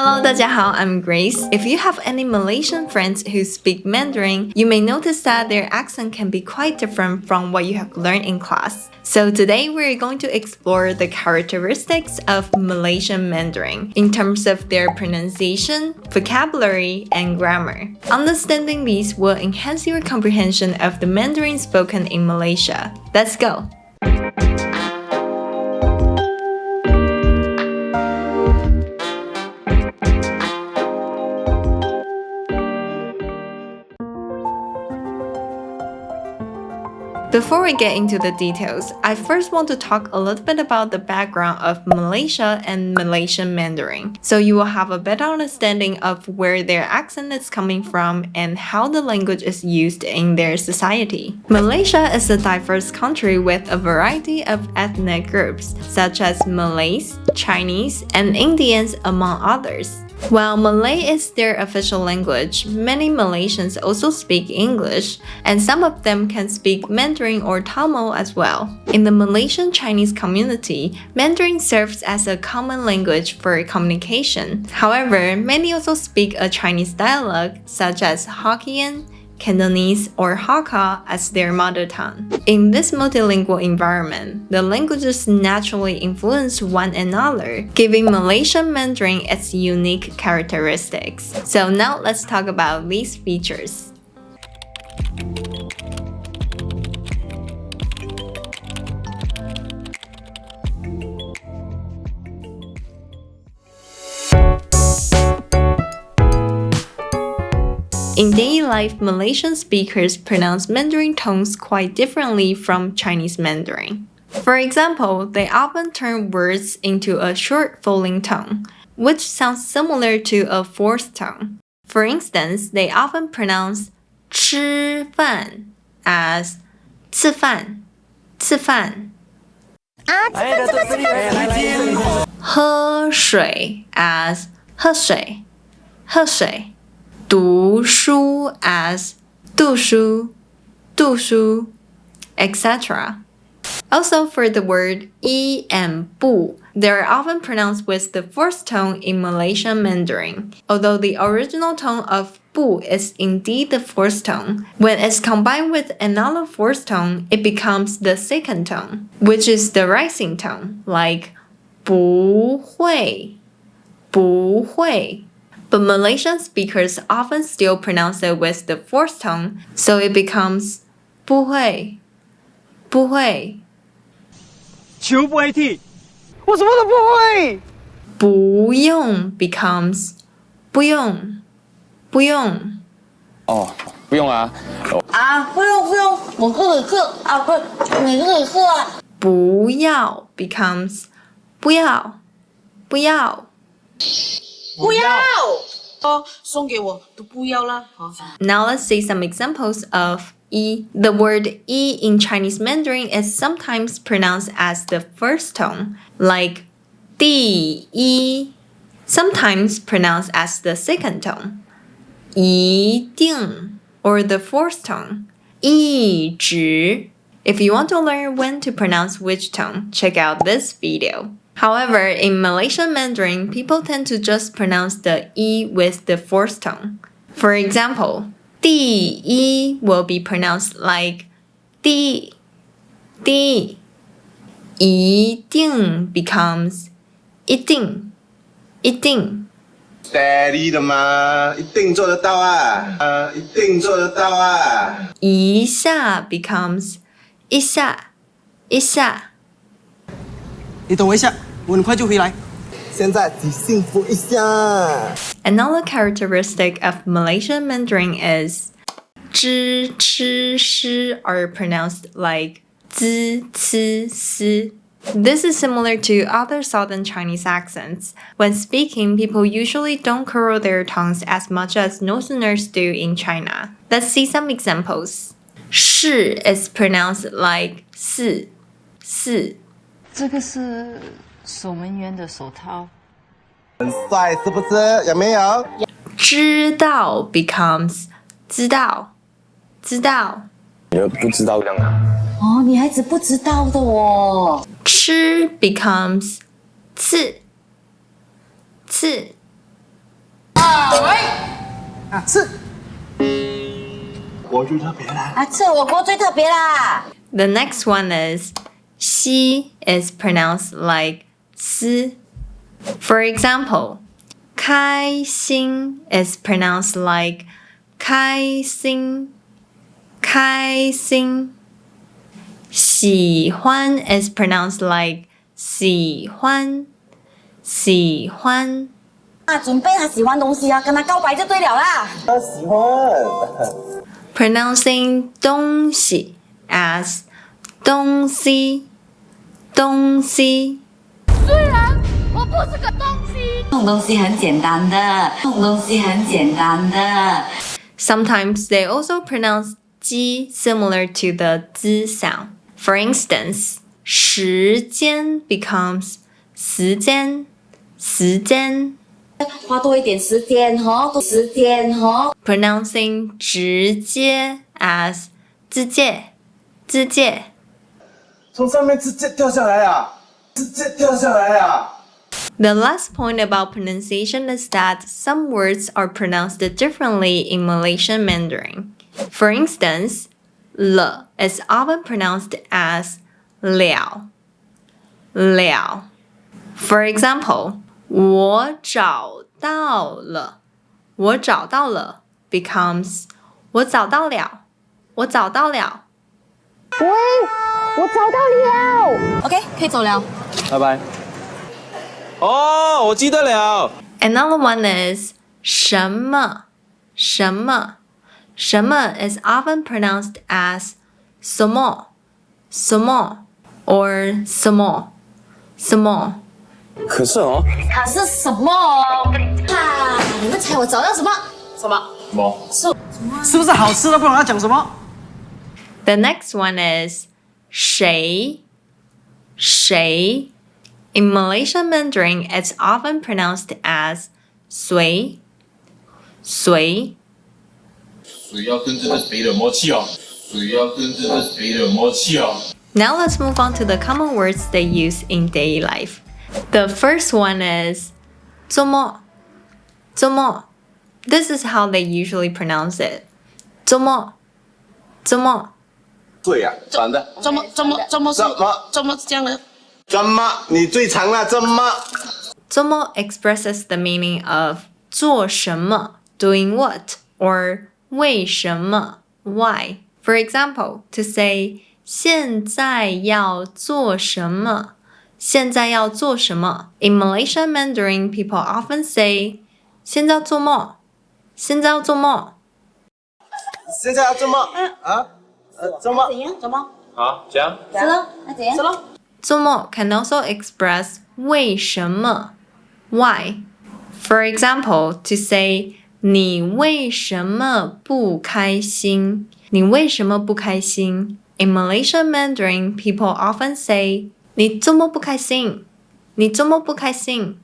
Hello, 大家好, I'm Grace. If you have any Malaysian friends who speak Mandarin, you may notice that their accent can be quite different from what you have learned in class. So today we're going to explore the characteristics of Malaysian Mandarin in terms of their pronunciation, vocabulary, and grammar. Understanding these will enhance your comprehension of the Mandarin spoken in Malaysia. Let's go! Before we get into the details, I first want to talk a little bit about the background of Malaysia and Malaysian Mandarin, so you will have a better understanding of where their accent is coming from and how the language is used in their society. Malaysia is a diverse country with a variety of ethnic groups, such as Malays, Chinese, and Indians, among others. While Malay is their official language, many Malaysians also speak English, and some of them can speak Mandarin or Tamil as well. In the Malaysian Chinese community, Mandarin serves as a common language for communication. However, many also speak a Chinese dialect such as Hokkien, Cantonese, or Hakka as their mother tongue. In this multilingual environment, the languages naturally influence one another, giving Malaysian Mandarin its unique characteristics. So now let's talk about these features. In daily life, Malaysian speakers pronounce Mandarin tones quite differently from Chinese Mandarin. For example, they often turn words into a short falling tone, which sounds similar to a fourth tone. For instance, they often pronounce 吃饭 as 吃饭, 吃饭. 喝水 as 喝水, 喝水. 读书 as 读书, 读书, etc. Also, for the word yi and bu, they are often pronounced with the fourth tone in Malaysian Mandarin, although the original tone of bu is indeed the fourth tone. When it's combined with another fourth tone, it becomes the second tone, which is the rising tone, like 不会, 不会. But Malaysian speakers often still pronounce it with the fourth tone, so it becomes 不会, 不会. 球不会踢，我什么都不会。不用 becomes 不用，不用。哦，不用啊。不用，我可以喝啊，不，你可以喝啊。不要 becomes 不要，不要。不要送给我都不要了。Now let's see some examples of yi. The word yi in Chinese Mandarin is sometimes pronounced as the first tone, like 第一, sometimes pronounced as the second tone, 一定, or the fourth tone, 一直. If you want to learn when to pronounce which tone, check out this video. However, in Malaysian Mandarin, people tend to just pronounce the E with the fourth tone. For example, 第一 will be pronounced like 第一. 一定 becomes 一定, 一定. Steady 的嘛，一定做得到啊，一定做得到啊。一下 becomes 一下，一下。你等我一下，我很快就回来。现在只幸福一下。Another characteristic of Malaysian Mandarin is 知, 吃, 诗 are pronounced like 滋, 呲, 丝. This is similar to other southern Chinese accents. When speaking, people usually don't curl their tongues as much as northerners do in China. Let's see some examples. 是 is pronounced like 四, 四. 这个是守门员的手套。很帅是不是？有没有？知道 becomes 知道，知道。你们不知道这样啊？哦，女孩子不知道的哦。吃 becomes 刺，刺。啊，吃。我最特别啦。啊，吃火锅最特别啦。 The next one is 西 is pronounced like 思. For example, 开心 is pronounced like 开心, 开心. 喜欢 is pronounced like 喜欢, 喜欢. 啊，准备他喜欢东西啊，跟他告白就对了啦。他喜欢。Pronouncing 东西 as 东西，东西。虽然我不是个东西，这种东西很简单的，这种东西很简单的。 Sometimes they also pronounce 鸡 similar to the z sound. For instance, 时间 becomes 时间，时间。花多一点时间哦，时间哦。 Pronouncing 直接 as 直接，直接。从上面直接掉下来啊！直接掉下来啊！ The last point about pronunciation is that some words are pronounced differently in Malaysian Mandarin. For instance, le is often pronounced as liao, liao. For example, 我找到了，我找到了 becomes 我找到了，我找到了。喂，我找到了。OK， 可以走了。拜拜。哦，我记得了。 Another one is 什么，什么，什么 is often pronounced as 什么，什么 or 什么，什么。可是哦，可是什么？啊！你们猜我找到什么？什么？什么？是不是好吃的不懂要讲什么？ The next one is 谁，谁。In Malaysian Mandarin, it's often pronounced as 谁，谁。谁要跟这个谁的默契哦？谁要跟这个谁的默契哦？ Now let's move on to the common words they use in daily life. The first one is 周末，周末。This is how they usually pronounce it. 周末，周末。对呀，反的。怎么是这样的？怎么？你最长了？怎么？周末 expresses the meaning of 做什么 doing what or 为什么 why. For example, to say 现在要做什么，现在要做什么。In Malaysian Mandarin, people often say 现在要做么，现在要做么。现在要怎么？啊？怎么？怎样？怎么？好，讲。是咯？那怎样？是咯？做么 can also express 为什么 why. For example, to say 你为什么不开心？你为什么不开心？ In Malaysian Mandarin, people often say 你怎么不开心？你怎么不开心？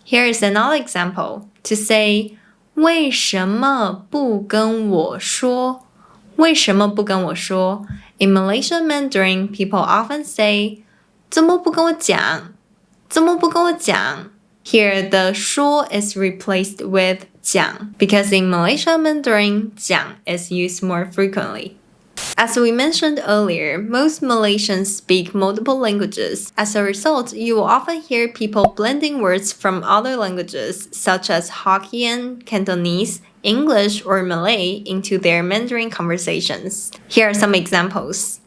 Here is another example. To say 为什么不跟我说？为什么不跟我说？ In Malaysian Mandarin, people often say 怎么不跟我讲？怎么不跟我讲？ Here, the 说 is replaced with 讲 because in Malaysian Mandarin, 讲 is used more frequently. As we mentioned earlier, most Malaysians speak multiple languages. As a result, you will often hear people blending words from other languages, such as Hokkien, Cantonese, English, or Malay into their Mandarin conversations. Here are some examples.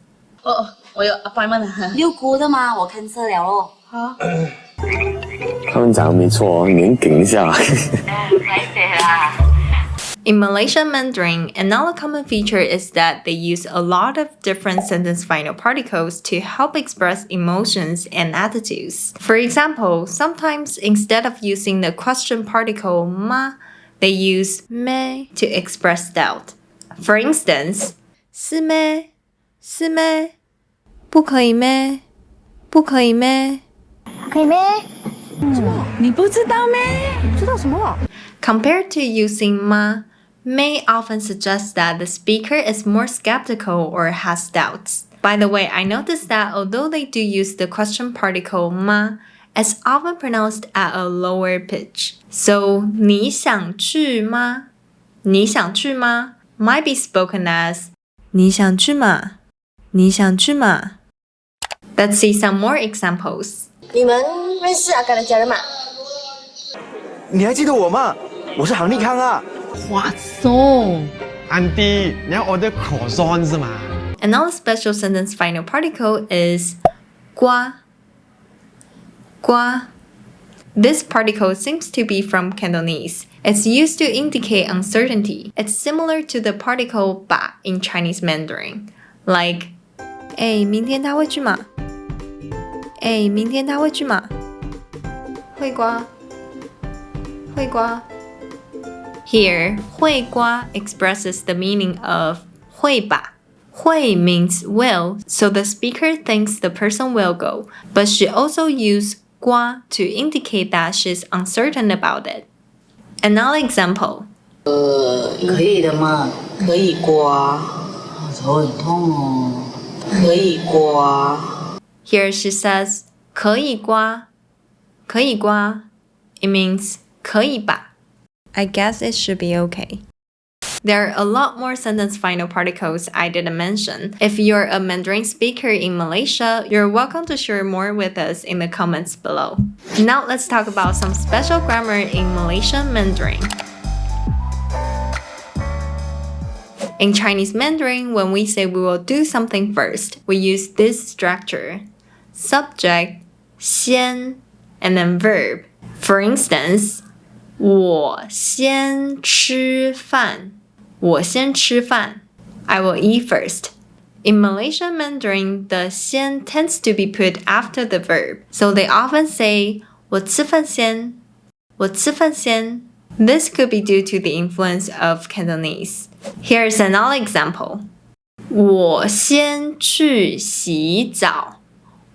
我有 appointment 了。六姑的吗？我 cancel 了咯。好。他们讲的没错哦，你能顶一下。太谢啦。In Malaysian Mandarin, another common feature is that they use a lot of different sentence final particles to help express emotions and attitudes. For example, sometimes instead of using the question particle ma, they use me to express doubt. For instance, 是咩？是咩？不可以咩？不可以咩？可以咩？你不知道咩？知道什么？ Compared to using ma, may often suggests that the speaker is more skeptical or has doubts. By the way, I noticed that although they do use the question particle ma, it's often pronounced at a lower pitch. So, 你想去吗？你想去吗 might be spoken as 你想去吗？你想去吗？ Let's see some more examples. 你们认识阿甘的家人吗？你还记得我吗？我是杭立康啊。华松，安迪，你要 order croissant 是吗？ Another special sentence final particle is 瓜。瓜. This particle seems to be from Cantonese. It's used to indicate uncertainty. It's similar to the particle 把 in Chinese Mandarin. Like, 明天他会去吗？明天他会去吗？会瓜。会瓜。Here, 会瓜 expresses the meaning of 会吧。会 means will, so the speaker thinks the person will go, but she also used 瓜 to indicate that she's uncertain about it. Another example. 可以的嘛，可以刮，头很痛哦，可以刮。Here she says 可以刮，可以刮. It means 可以吧. I guess it should be okay. There are a lot more sentence final particles I didn't mention. If you're a Mandarin speaker in Malaysia, you're welcome to share more with us in the comments below. Now let's talk about some special grammar in Malaysian Mandarin. In Chinese Mandarin, when we say we will do something first, we use this structure: subject, 先, and then verb. For instance, 我先吃饭。我先吃饭. I will eat first. In Malaysian Mandarin, the 先 tends to be put after the verb, so they often say 我吃饭先. 我吃饭先. This could be due to the influence of Cantonese. Here's another example. 我先去洗澡.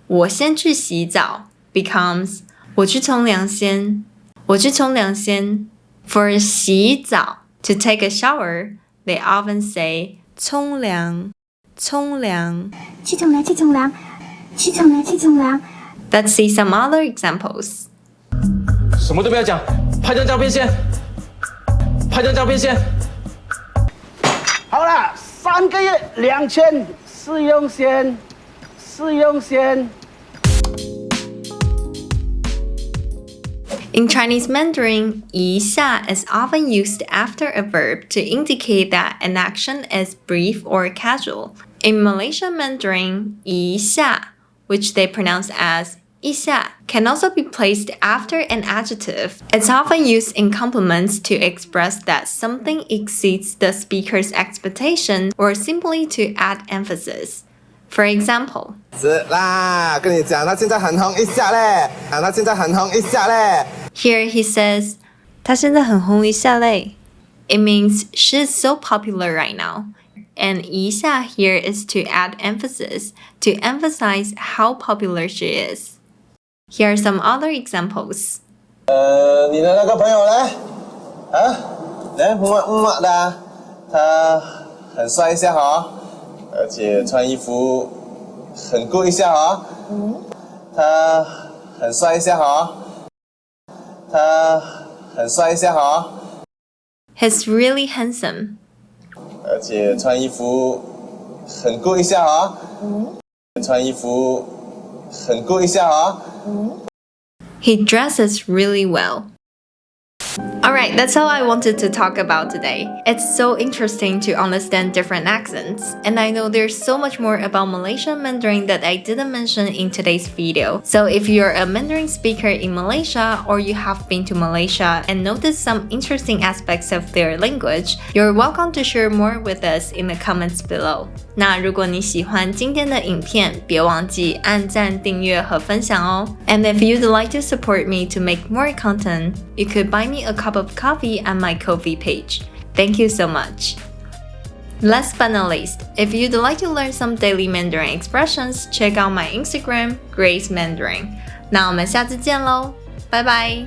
我先去洗澡 becomes 我去冲凉先. 我去冲凉先. For 洗澡, to take a shower, they often say 冲凉, 冲凉. 去冲凉，去冲凉，去冲凉，去冲凉。 Let's see some other examples. 什么都不要讲，拍张照片先，拍张照片先。好了，3个月2000，试用先，试用先。In Chinese Mandarin, 一下 is often used after a verb to indicate that an action is brief or casual. In Malaysian Mandarin, 一下, which they pronounce as 一下, can also be placed after an adjective. It's often used in compliments to express that something exceeds the speaker's expectation or simply to add emphasis. For example, 是啦，跟你讲，他现在很红一下嘞，他现在很红一下嘞。 here he says, 她现在很红一下嘞. It means she is so popular right now. And 一下 here is to add emphasis, to emphasize how popular she is. Here are some other examples. 你的那个朋友呢？来么的，他很帅一下哈，而且穿衣服很酷一下哈。他很帅一下哈。他很帅一下哈。He's really handsome. 而且穿衣服很酷一下哈。穿衣服很酷一下哈。He dresses really well. Alright, that's all I wanted to talk about today. It's so interesting to understand different accents, and I know there's so much more about Malaysian Mandarin that I didn't mention in today's video. So if you're a Mandarin speaker in Malaysia, or you have been to Malaysia and noticed some interesting aspects of their language, you're welcome to share more with us in the comments below. 那如果你喜欢今天的影片，别忘记按赞、订阅和分享哦。And if you'd like to support me to make more content, you could buy me a cup of coffee at my Ko-fi page. Thank you so much. Last but not least, if you'd like to learn some daily Mandarin expressions, check out my Instagram, Grace Mandarin. 那我们下次见喽，拜拜。